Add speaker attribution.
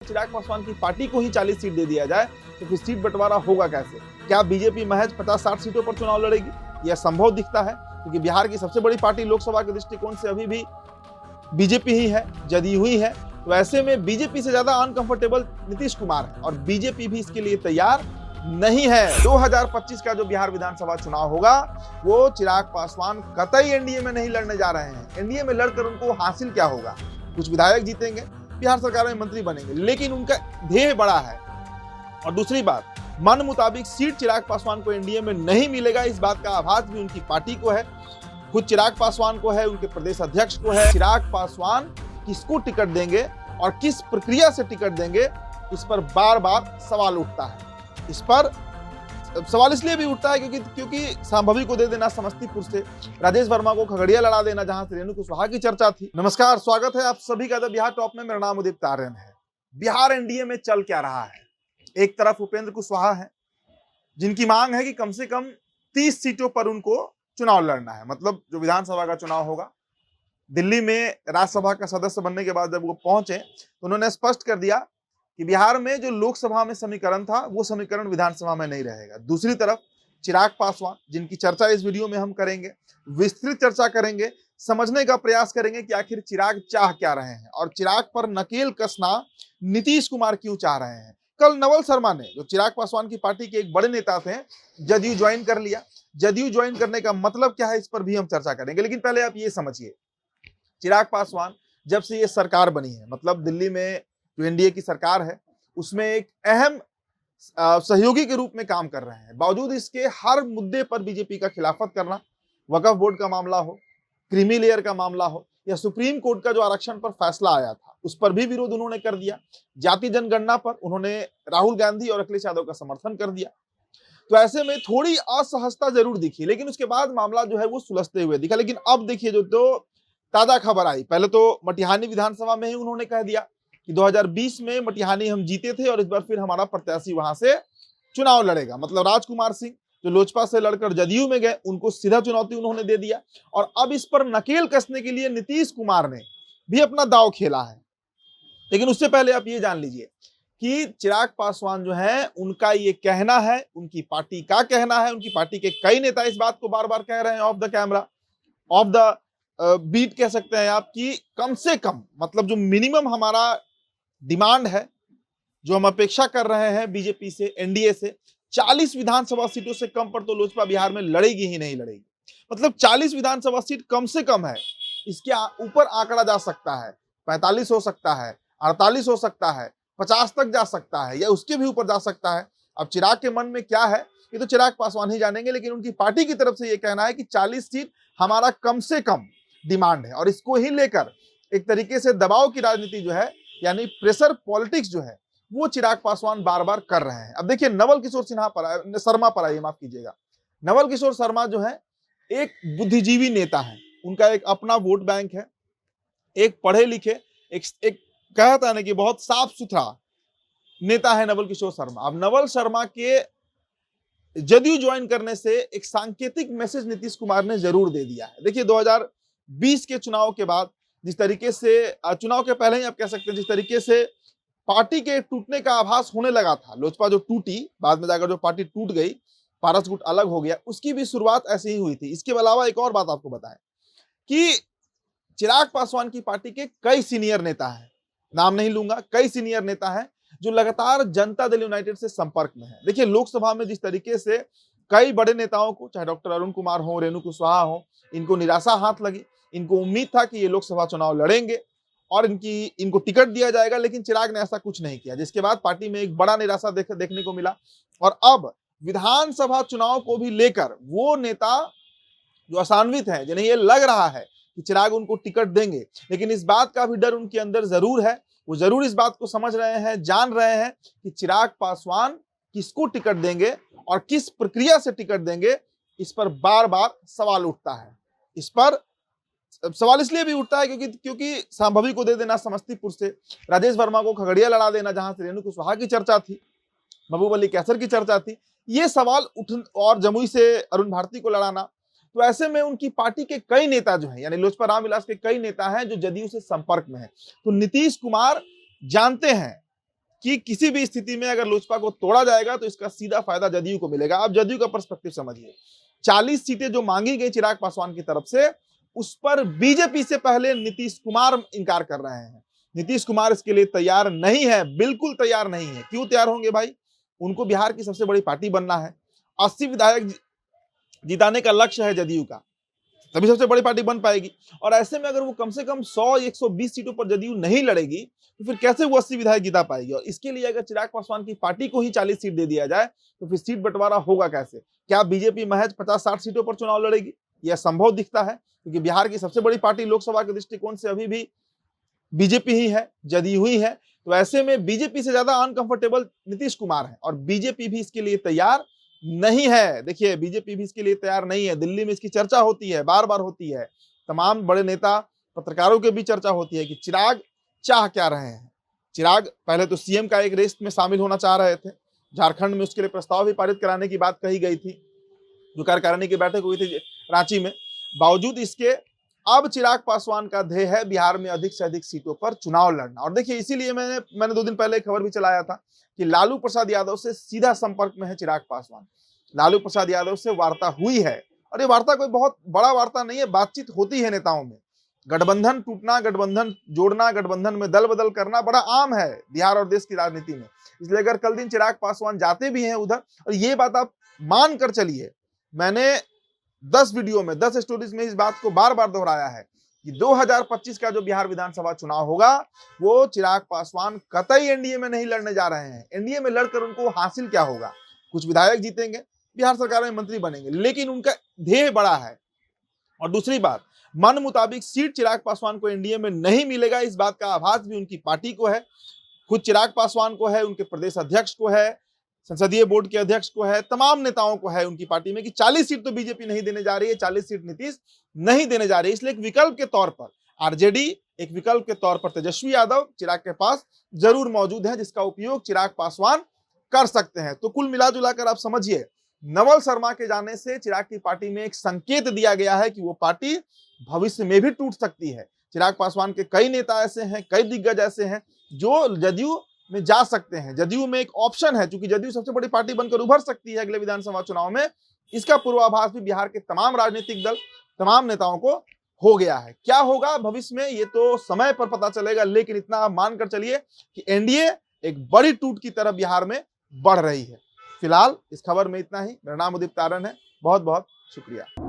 Speaker 1: चिराग पासवान की पार्टी को ही 40 सीट दे दिया जाए तो फिर सीट बंटवारा होगा कैसे? क्या बीजेपी महज 50-60 सीटों पर चुनाव लड़ेगी? यह संभव दिखता है क्योंकि बिहार की सबसे बड़ी पार्टी लोकसभा के दृष्टिकोण से अभी भी बीजेपी ही है, जदयू ही है। तो ऐसे में बीजेपी से ज्यादा अनकंफर्टेबल नीतीश कुमार है और बीजेपी भी इसके लिए तैयार नहीं है। 2025 का जो बिहार विधानसभा चुनाव होगा वो चिराग पासवान कतई एनडीए में नहीं लड़ने जा रहे हैं। एनडीए में लड़कर उनको हासिल क्या होगा? कुछ विधायक जीतेंगे, बिहार सरकार में मंत्री बनेंगे, लेकिन उनका ध्येय बड़ा है। और दूसरी बात, मन मुताबिक सीट चिराग पासवान को एनडीए में नहीं मिलेगा, इस बात का आभास भी उनकी पार्टी को है, खुद चिराग पासवान को है, उनके प्रदेश अध्यक्ष को है। चिराग पासवान किसको टिकट देंगे और किस प्रक्रिया से टिकट देंगे, इस पर बार बार सवाल उठता है। इस पर सवाल इसलिए भी उठता है क्योंकि संभवी को दे देना समस्तीपुर से, राजेश वर्मा को खगड़िया लड़ा देना जहां से रेणु कुशवाहा की चर्चा थी। नमस्कार, स्वागत है आप सभी का द बिहार टॉप में। मेरा नाम उदित तारण है। बिहार एनडीए में चल क्या रहा है? एक तरफ उपेंद्र कुशवाहा है जिनकी मांग है कि कम से कम 30 सीटों पर उनको चुनाव लड़ना है। मतलब जो विधानसभा का चुनाव होगा, दिल्ली में राज्यसभा का सदस्य बनने के बाद जब वो पहुंचे तो उन्होंने स्पष्ट कर दिया कि बिहार में जो लोकसभा में समीकरण था वो समीकरण विधानसभा में नहीं रहेगा। दूसरी तरफ चिराग पासवान, जिनकी चर्चा इस वीडियो में हम करेंगे, विस्तृत चर्चा करेंगे, समझने का प्रयास करेंगे कि आखिर चिराग चाह क्या रहे हैं और चिराग पर नकेल कसना नीतीश कुमार क्यों चाह रहे हैं। कल नवल शर्मा ने, जो चिराग पासवान की पार्टी के एक बड़े नेता थे, जदयू ज्वाइन कर लिया। जदयू ज्वाइन करने का मतलब क्या है, इस पर भी हम चर्चा करेंगे। लेकिन पहले आप ये समझिए, चिराग पासवान जब से ये सरकार बनी है, मतलब दिल्ली में जो एनडीए की सरकार है उसमें एक अहम सहयोगी के रूप में काम कर रहे हैं। बावजूद इसके हर मुद्दे पर बीजेपी का खिलाफत करना, वक्फ बोर्ड का मामला हो, क्रीमी लेयर का मामला हो, या सुप्रीम कोर्ट का जो आरक्षण पर फैसला आया था उस पर भी विरोध उन्होंने कर दिया। जाति जनगणना पर उन्होंने राहुल गांधी और अखिलेश यादव का समर्थन कर दिया। तो ऐसे में थोड़ी असहजता जरूर दिखी, लेकिन उसके बाद मामला जो है वो सुलझते हुए दिखा। लेकिन अब देखिए, जो ताजा खबर आई, पहले तो मटिहानी विधानसभा में ही उन्होंने कह दिया कि 2020 में मटिहानी हम जीते थे और इस बार फिर हमारा प्रत्याशी वहां से चुनाव लड़ेगा। मतलब राजकुमार सिंह जो लोजपा से लड़कर जदयू में गए, उनको सीधा चुनौती उन्होंने दे दिया। और अब इस पर नकेल कसने के लिए नीतीश कुमार ने भी अपना दांव खेला है। लेकिन उससे पहले आप ये जान लीजिए कि चिराग पासवान जो है, उनका ये कहना है, उनकी पार्टी का कहना है, उनकी पार्टी के कई नेता इस बात को बार बार कह रहे हैं, off the camera, off the beat कह सकते हैं आप, कि कम से कम, मतलब जो मिनिमम हमारा डिमांड है, जो हम अपेक्षा कर रहे हैं बीजेपी से, एनडीए से, 40 विधानसभा सीटों से कम पर तो लोजपा बिहार में लड़ेगी ही नहीं लड़ेगी। मतलब 40 विधानसभा सीट कम से कम है, इसके ऊपर आंकड़ा जा सकता है, 45 हो सकता है, 48 हो सकता है, 50 तक जा सकता है, या उसके भी ऊपर जा सकता है। अब चिराग के मन में क्या है ये तो चिराग पासवान ही जानेंगे, लेकिन उनकी पार्टी की तरफ से ये कहना है कि 40 सीट हमारा कम से कम डिमांड है। और इसको ही लेकर एक तरीके से दबाव की राजनीति जो है, यानी प्रेशर पॉलिटिक्स जो है, वो चिराग पासवान बार बार कर रहे हैं। अब देखिए, नवल किशोर शर्मा पर आइए, माफ कीजिएगा। नवल किशोर शर्मा जो है एक बुद्धिजीवी नेता है, उनका एक अपना वोट बैंक है, एक पढ़े लिखे, एक कहता है कि बहुत साफ सुथरा नेता है नवल किशोर शर्मा। अब नवल शर्मा के जदयू ज्वाइन करने से एक सांकेतिक मैसेज नीतीश कुमार ने जरूर दे दिया है। देखिए, 2020 के चुनाव के बाद जिस तरीके से, चुनाव के पहले ही आप कह सकते हैं, जिस तरीके से पार्टी के टूटने का आभास होने लगा था, लोजपा जो टूटी, बाद में जाकर जो पार्टी टूट गई, पारस गुट अलग हो गया, उसकी भी शुरुआत ऐसे ही हुई थी। इसके अलावा एक और बात आपको बताएं कि चिराग पासवान की पार्टी के कई सीनियर नेता हैं, नाम नहीं लूंगा, कई सीनियर नेता हैं जो लगातार जनता दल यूनाइटेड से संपर्क में है। देखिए, लोकसभा में जिस तरीके से कई बड़े नेताओं को, चाहे डॉक्टर अरुण कुमार हो, रेणु कुशवाहा हो, इनको निराशा हाथ लगी। इनको उम्मीद था कि ये लोकसभा चुनाव लड़ेंगे और इनको टिकट दिया जाएगा, लेकिन चिराग ने ऐसा कुछ नहीं किया, जिसके बाद पार्टी में एक बड़ा निराशा देखने को मिला। और अब विधानसभा चुनाव को भी लेकर वो नेता जो आशान्वित हैं, जिन्हें ये लग रहा है कि चिराग उनको टिकट देंगे, लेकिन इस बात का भी डर उनके अंदर जरूर है। वो जरूर इस बात को समझ रहे हैं, जान रहे हैं कि चिराग पासवान किसको टिकट देंगे और किस प्रक्रिया से टिकट देंगे, इस पर बार बार सवाल उठता है। इस पर सवाल इसलिए भी उठता है क्योंकि संभवी को दे देना समस्तीपुर से, राजेश वर्मा को खगड़िया लड़ा देना जहां से रेणु कुशवाहा की चर्चा थी, महबूब अली कैसर की चर्चा थी, ये सवाल उठ, और जमुई से अरुण भारती को लड़ाना। तो ऐसे में उनकी पार्टी के कई नेता जो हैं, यानी लोजपा रामविलास के कई नेता हैं जो जदयू से संपर्क में हैं। तो नीतीश कुमार जानते हैं कि किसी भी स्थिति में अगर लोजपा को तोड़ा जाएगा तो इसका सीधा फायदा जदयू को मिलेगा। आप जदयू का पर्सपेक्टिव समझिए, 40 सीटें जो मांगी गई चिराग पासवान की तरफ से, उस पर बीजेपी से पहले नीतीश कुमार इनकार कर रहे हैं। नीतीश कुमार इसके लिए तैयार नहीं है, बिल्कुल तैयार नहीं है। क्यों तैयार होंगे भाई? उनको बिहार की सबसे बड़ी पार्टी बनना है, 80 विधायक जिताने का लक्ष्य है जदयू का, तभी सबसे बड़ी पार्टी बन पाएगी। और ऐसे में अगर वो कम से कम 100-120 सीटों पर जदयू नहीं लड़ेगी तो फिर कैसे वो 80 विधायक जिता पाएगी? और इसके लिए अगर चिराग पासवान की पार्टी को ही 40 सीट दे दिया जाए तो फिर सीट बंटवारा होगा कैसे? क्या बीजेपी महज 50-60 सीटों पर चुनाव लड़ेगी? यह संभव दिखता है, क्योंकि बिहार की सबसे बड़ी पार्टी लोकसभा के दृष्टिकोण से अभी भी बीजेपी ही है, जदयू ही है। तो ऐसे में बीजेपी से ज्यादा अनकंफर्टेबल नीतीश कुमार है और बीजेपी भी इसके लिए तैयार नहीं है। देखिए, बीजेपी भी इसके लिए तैयार नहीं है। दिल्ली में इसकी चर्चा होती है, बार बार होती है, तमाम बड़े नेता पत्रकारों के बीच चर्चा होती है कि चिराग चाह क्या रहे हैं। चिराग पहले तो सीएम का एक रेस में शामिल होना चाह रहे थे, झारखंड में उसके लिए प्रस्ताव भी पारित कराने की बात कही गई थी, जो कार्यकारिणी की बैठक हुई थी रांची में। बावजूद इसके अब चिराग पासवान का ध्येय है बिहार में अधिक से अधिक सीटों पर चुनाव लड़ना। और देखिए, इसीलिए मैंने 2 दिन पहले खबर भी चलाया था कि लालू प्रसाद यादव से सीधा संपर्क में है चिराग पासवान। लालू प्रसाद यादव से वार्ता हुई है, और ये वार्ता कोई बहुत बड़ा वार्ता नहीं है, बातचीत होती है नेताओं में। गठबंधन टूटना, गठबंधन जोड़ना, गठबंधन में दल बदल करना बड़ा आम है बिहार और देश की राजनीति में। इसलिए अगर कल दिन चिराग पासवान जाते भी हैं उधर, और ये बात आप मान कर चलिए, मैंने 10 वीडियो में, 10 स्टोरीज में इस बात को बार बार दोहराया है कि 2025 का जो बिहार विधानसभा चुनाव होगा वो चिराग पासवान कतई एनडीए में नहीं लड़ने जा रहे हैं। एनडीए में लड़कर उनको हासिल क्या होगा? कुछ विधायक जीतेंगे, बिहार सरकार में मंत्री बनेंगे, लेकिन उनका ध्येय बड़ा है। और दूसरी बात, मन मुताबिक सीट चिराग पासवान को एनडीए में नहीं मिलेगा, इस बात का आभास भी उनकी पार्टी को है, खुद चिराग पासवान को है, उनके प्रदेश अध्यक्ष को है, संसदीय बोर्ड के अध्यक्ष को है, तमाम नेताओं को है उनकी पार्टी में कि 40 सीट तो बीजेपी नहीं देने जा रही है, 40 सीट नीतीश नहीं देने जा रही है। इसलिए एक विकल्प के तौर पर आरजेडी, एक विकल्प के तौर पर तेजस्वी यादव चिराग के पास जरूर मौजूद है, जिसका उपयोग चिराग पासवान कर सकते हैं। तो कुल मिलाजुला कर आप समझिए, नवल शर्मा के जाने से चिराग की पार्टी में एक संकेत दिया गया है कि वो पार्टी भविष्य में भी टूट सकती है। चिराग पासवान के कई नेता ऐसे हैं, कई दिग्गज ऐसे हैं जो जदयू में जा सकते हैं। जदयू में एक ऑप्शन है, क्योंकि जदयू सबसे बड़ी पार्टी बनकर उभर सकती है अगले विधानसभा चुनाव में। इसका पूर्वाभास भी बिहार के तमाम राजनीतिक दल, तमाम नेताओं को हो गया है। क्या होगा भविष्य में ये तो समय पर पता चलेगा, लेकिन इतना आप मानकर चलिए कि एनडीए एक बड़ी टूट की तरफ बिहार में बढ़ रही है। फिलहाल इस खबर में इतना ही। मेरा नाम उदित तारण है, बहुत बहुत शुक्रिया।